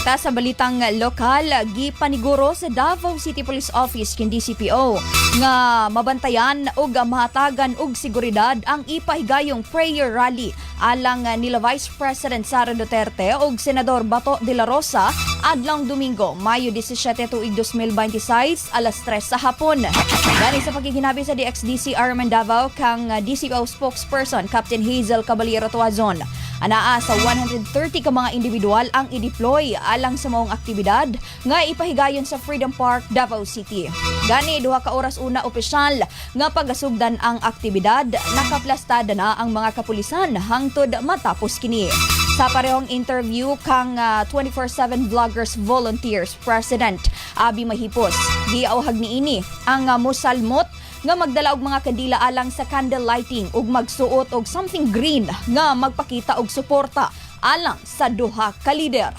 Kita sa balitang lokal, gipaniguro sa Davao City Police Office kin DCPO nga mabantayan ug mahatagan og seguridad ang ipahigayong prayer rally alang nila Vice President Sara Duterte ug Senador Bato de la Rosa adlong Domingo, Mayo 17 tuig 2026 alas 3 sa hapon. Gani sa pagkikinabi sa DXDC Arman Davao kang DCPO spokesperson Captain Hazel Caballero Tuazon. Anaa sa 130 ka mga individual ang i-deploy alang sa maong aktibidad nga ipahigayon sa Freedom Park, Davao City. Gani, 2 ka oras una opisyal nga pagasugdan ang aktibidad, nakaplastada na ang mga kapulisan hangtod matapos kini. Sa parehong interview kang 24/7 Vloggers Volunteers President Abi Mahipos, giauhag niini ang musalmot nga magdala og mga kandila alang sa candle lighting ug magsuot og something green nga magpakita og suporta alang sa duha ka lider.